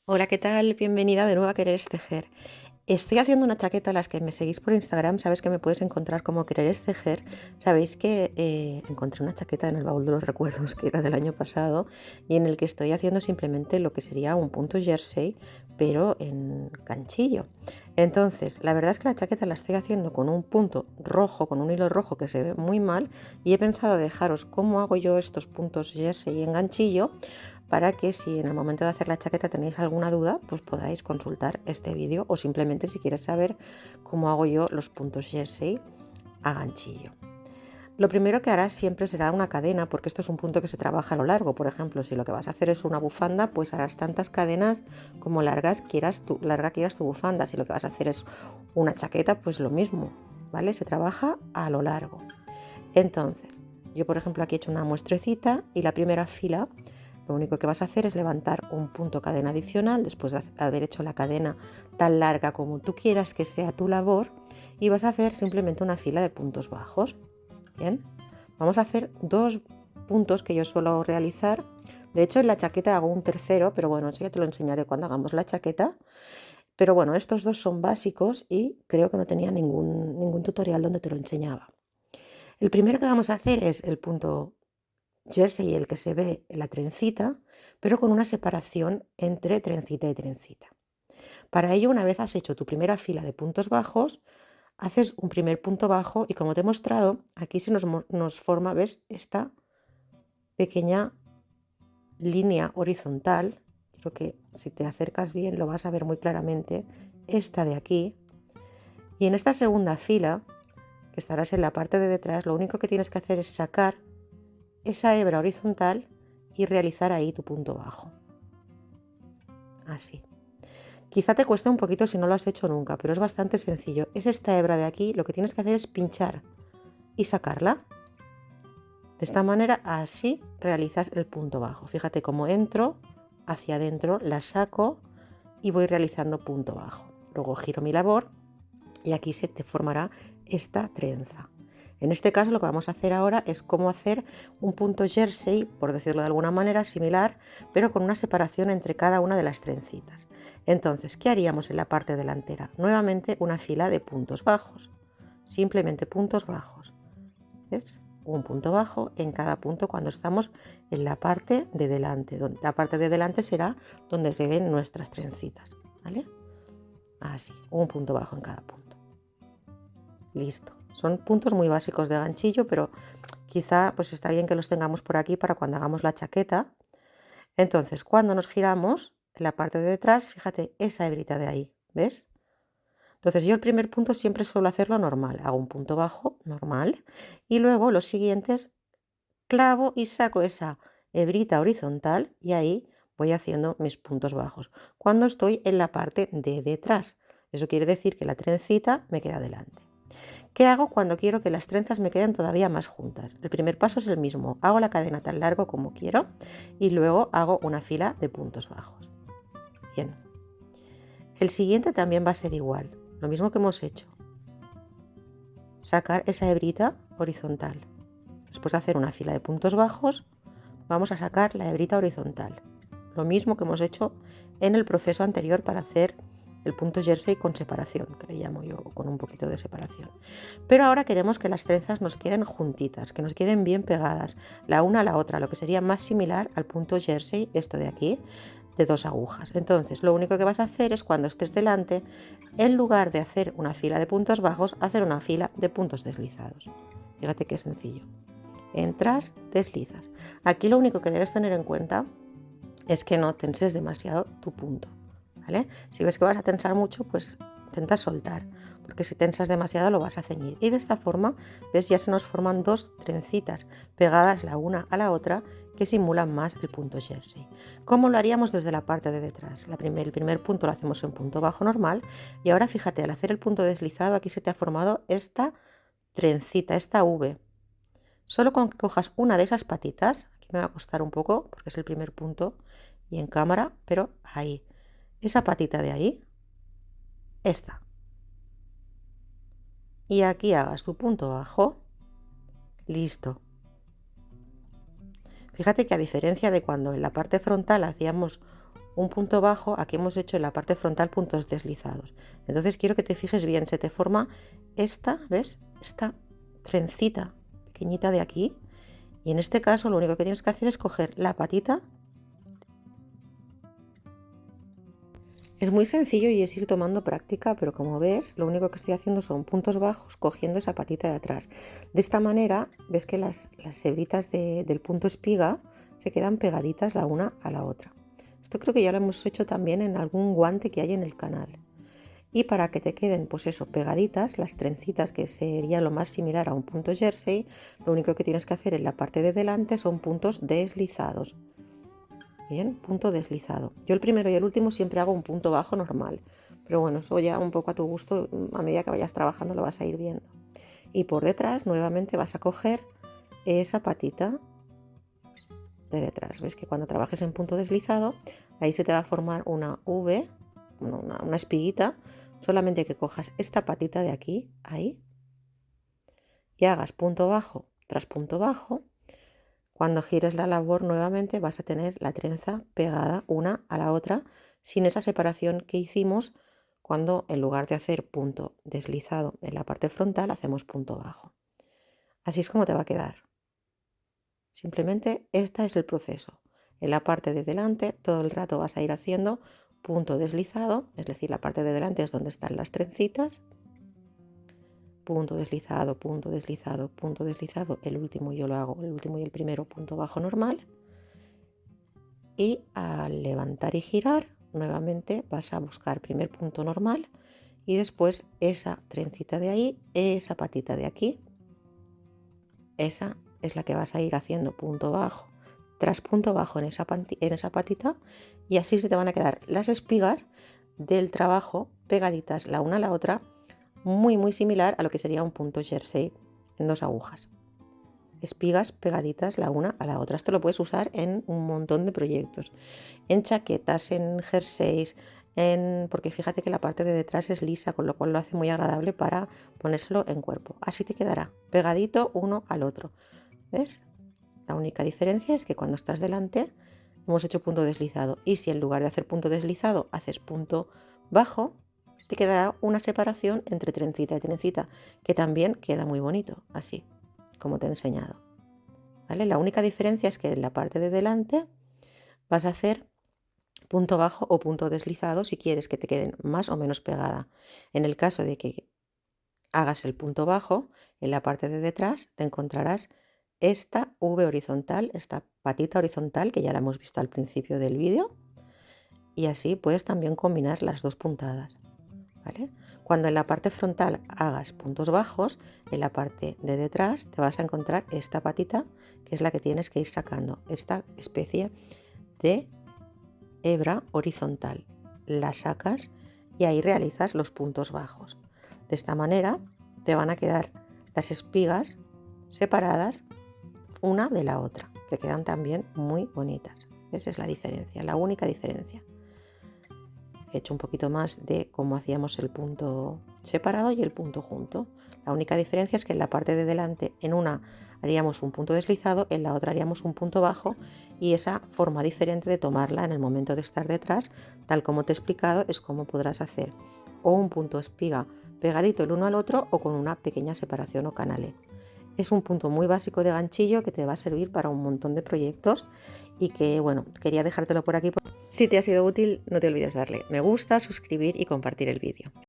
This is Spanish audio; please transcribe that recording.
Hola, ¿qué tal? Bienvenida de nuevo a Querer Tejer. Estoy haciendo una chaqueta, las que me seguís por Instagram, sabes que me puedes encontrar como Querer Tejer. Sabéis que encontré una chaqueta en el baúl de los recuerdos que era del año pasado y en el que estoy haciendo simplemente lo que sería un punto jersey, pero en ganchillo. Entonces, la verdad es que la chaqueta la estoy haciendo con un punto rojo, con un hilo rojo que se ve muy mal, y he pensado dejaros cómo hago yo estos puntos jersey en ganchillo, para que si en el momento de hacer la chaqueta tenéis alguna duda, pues podáis consultar este vídeo, o simplemente si quieres saber cómo hago yo los puntos jersey a ganchillo. Lo primero que harás siempre será una cadena, porque esto es un punto que se trabaja a lo largo. Por ejemplo, si lo que vas a hacer es una bufanda, pues harás tantas cadenas como larga quieras tu bufanda. Si lo que vas a hacer es una chaqueta, pues lo mismo, ¿vale? Se trabaja a lo largo. Entonces, yo por ejemplo aquí he hecho una muestrecita y la primera fila lo único que vas a hacer es levantar un punto cadena adicional después de haber hecho la cadena tan larga como tú quieras que sea tu labor, y vas a hacer simplemente una fila de puntos bajos. Bien, vamos a hacer dos puntos que yo suelo realizar. De hecho, en la chaqueta hago un tercero, pero bueno, eso ya te lo enseñaré cuando hagamos la chaqueta. Pero bueno, estos dos son básicos y creo que no tenía ningún tutorial donde te lo enseñaba. El primero que vamos a hacer es el punto jersey, el que se ve en la trencita, pero con una separación entre trencita y trencita. Para ello, una vez has hecho tu primera fila de puntos bajos, haces un primer punto bajo y, como te he mostrado, aquí se nos forma, ¿ves? Esta pequeña línea horizontal. Creo que si te acercas bien lo vas a ver muy claramente, esta de aquí. Y en esta segunda fila, que estarás en la parte de detrás, lo único que tienes que hacer es sacar esa hebra horizontal y realizar ahí tu punto bajo. Así. Quizá te cueste un poquito si no lo has hecho nunca, pero es bastante sencillo. Es esta hebra de aquí, lo que tienes que hacer es pinchar y sacarla. De esta manera, así realizas el punto bajo. Fíjate cómo entro hacia adentro, la saco y voy realizando punto bajo. Luego giro mi labor y aquí se te formará esta trenza. En este caso lo que vamos a hacer ahora es cómo hacer un punto jersey, por decirlo de alguna manera similar, pero con una separación entre cada una de las trencitas. Entonces, ¿qué haríamos en la parte delantera? Nuevamente una fila de puntos bajos, simplemente puntos bajos. ¿Ves? Un punto bajo en cada punto cuando estamos en la parte de delante. La parte de delante será donde se ven nuestras trencitas, ¿vale? Así, un punto bajo en cada punto. Listo. Son puntos muy básicos de ganchillo, pero quizá pues está bien que los tengamos por aquí para cuando hagamos la chaqueta. Entonces, cuando nos giramos, en la parte de detrás, fíjate esa hebrita de ahí, ¿ves? Entonces yo el primer punto siempre suelo hacerlo normal. Hago un punto bajo normal y luego los siguientes clavo y saco esa hebrita horizontal y ahí voy haciendo mis puntos bajos cuando estoy en la parte de detrás. Eso quiere decir que la trencita me queda delante. ¿Qué hago cuando quiero que las trenzas me queden todavía más juntas? El primer paso es el mismo. Hago la cadena tan largo como quiero y luego hago una fila de puntos bajos. Bien. El siguiente también va a ser igual. Lo mismo que hemos hecho. Sacar esa hebrita horizontal. Después de hacer una fila de puntos bajos, vamos a sacar la hebrita horizontal. Lo mismo que hemos hecho en el proceso anterior para hacer el punto jersey con separación, que le llamo yo, con un poquito de separación. Pero ahora queremos que las trenzas nos queden juntitas, que nos queden bien pegadas, la una a la otra, lo que sería más similar al punto jersey, esto de aquí, de dos agujas. Entonces, lo único que vas a hacer es, cuando estés delante, en lugar de hacer una fila de puntos bajos, hacer una fila de puntos deslizados. Fíjate qué sencillo. Entras, deslizas. Aquí lo único que debes tener en cuenta es que no tenses demasiado tu punto, ¿vale? Si ves que vas a tensar mucho, pues intenta soltar, porque si tensas demasiado lo vas a ceñir. Y de esta forma, ves, ya se nos forman dos trencitas pegadas la una a la otra que simulan más el punto jersey. ¿Cómo lo haríamos desde la parte de detrás? El primer punto lo hacemos en punto bajo normal y ahora fíjate, al hacer el punto deslizado aquí se te ha formado esta trencita, esta V. Solo con que cojas una de esas patitas, aquí me va a costar un poco porque es el primer punto y en cámara, pero ahí, esa patita de ahí, esta. Y aquí hagas tu punto bajo, listo. Fíjate que, a diferencia de cuando en la parte frontal hacíamos un punto bajo, aquí hemos hecho en la parte frontal puntos deslizados. Entonces quiero que te fijes bien, se te forma esta, ¿ves? Esta trencita pequeñita de aquí. Y en este caso lo único que tienes que hacer es coger la patita. Es muy sencillo y es ir tomando práctica, pero como ves, lo único que estoy haciendo son puntos bajos cogiendo esa patita de atrás. De esta manera, ves que las hebritas del punto espiga se quedan pegaditas la una a la otra. Esto creo que ya lo hemos hecho también en algún guante que hay en el canal. Y para que te queden, pues eso, pegaditas, las trencitas, que sería lo más similar a un punto jersey, lo único que tienes que hacer en la parte de delante son puntos deslizados. Bien, punto deslizado. Yo el primero y el último siempre hago un punto bajo normal, pero bueno, eso ya un poco a tu gusto, a medida que vayas trabajando lo vas a ir viendo. Y por detrás nuevamente vas a coger esa patita de detrás. Ves que cuando trabajes en punto deslizado, ahí se te va a formar una V, una espiguita, solamente que cojas esta patita de aquí, ahí, y hagas punto bajo tras punto bajo. Cuando gires la labor nuevamente vas a tener la trenza pegada una a la otra sin esa separación que hicimos cuando en lugar de hacer punto deslizado en la parte frontal hacemos punto bajo. Así es como te va a quedar. Simplemente este es el proceso. En la parte de delante todo el rato vas a ir haciendo punto deslizado, es decir, la parte de delante es donde están las trencitas. Punto deslizado, punto deslizado, punto deslizado, el último yo lo hago, el último y el primero punto bajo normal, y al levantar y girar nuevamente vas a buscar primer punto normal y después esa trencita de ahí, esa patita de aquí, esa es la que vas a ir haciendo punto bajo tras punto bajo en esa patita, y así se te van a quedar las espigas del trabajo pegaditas la una a la otra, muy similar a lo que sería un punto jersey en dos agujas. Espigas pegaditas la una a la otra. Esto lo puedes usar en un montón de proyectos, en chaquetas, en jerseys, porque fíjate que la parte de detrás es lisa, con lo cual lo hace muy agradable para ponérselo en cuerpo. Así te quedará pegadito uno al otro. ¿Ves? La única diferencia es que cuando estás delante hemos hecho punto deslizado, y si en lugar de hacer punto deslizado haces punto bajo, te quedará una separación entre trencita y trencita, que también queda muy bonito, así como te he enseñado. ¿Vale? La única diferencia es que en la parte de delante vas a hacer punto bajo o punto deslizado si quieres que te queden más o menos pegada. En el caso de que hagas el punto bajo, en la parte de detrás te encontrarás esta V horizontal, esta patita horizontal que ya la hemos visto al principio del vídeo, y así puedes también combinar las dos puntadas. ¿Vale? Cuando en la parte frontal hagas puntos bajos, en la parte de detrás te vas a encontrar esta patita, que es la que tienes que ir sacando, esta especie de hebra horizontal. La sacas y ahí realizas los puntos bajos. De esta manera te van a quedar las espigas separadas una de la otra, que quedan también muy bonitas. Esa es la diferencia, la única diferencia. He hecho un poquito más de cómo hacíamos el punto separado y el punto junto. La única diferencia es que en la parte de delante, en una haríamos un punto deslizado, en la otra haríamos un punto bajo, y esa forma diferente de tomarla en el momento de estar detrás, tal como te he explicado, es como podrás hacer o un punto espiga pegadito el uno al otro o con una pequeña separación o canale. Es un punto muy básico de ganchillo que te va a servir para un montón de proyectos, y que bueno, quería dejártelo por aquí. Si te ha sido útil, no te olvides darle me gusta, suscribir y compartir el vídeo.